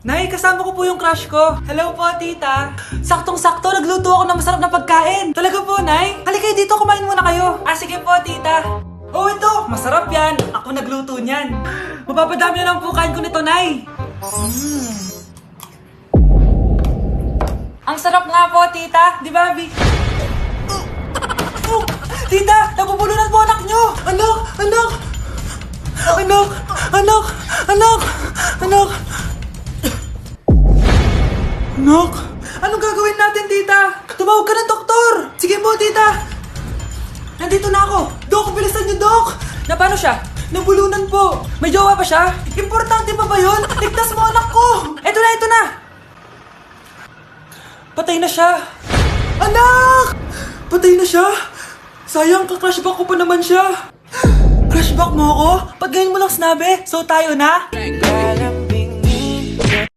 Nay, kasama ko po yung crush ko. Hello po, tita. Saktong-sakto, nagluto ako ng masarap na pagkain. Talaga po, Nay? Halika dito, kumain muna kayo. Ah, sige po, tita. Oh, ito, masarap yan. Ako nagluto niyan. Mapapadami na lang po kain ko nito, Nay. Ang sarap nga po, tita. Di ba, Bi? Oh, tita, nabubulunan po anak nyo. Anak, anak. Anak, anak, anak, anak. Anak, anong gagawin natin, tita? Tumawag ka ng doktor. Sige po, tita. Nandito na ako. Dok, bilisan niyo, Dok. Na paano siya? Nabulunan po. May jowa pa siya? Importante pa ba yun? Ligtas mo anak ko. Ito na, ito na. Patay na siya. Anak! Patay na siya? Sayang, ka-crushback ko pa naman siya. Crushback mo ako? Pag ngayon mo lang sinabi, so tayo na?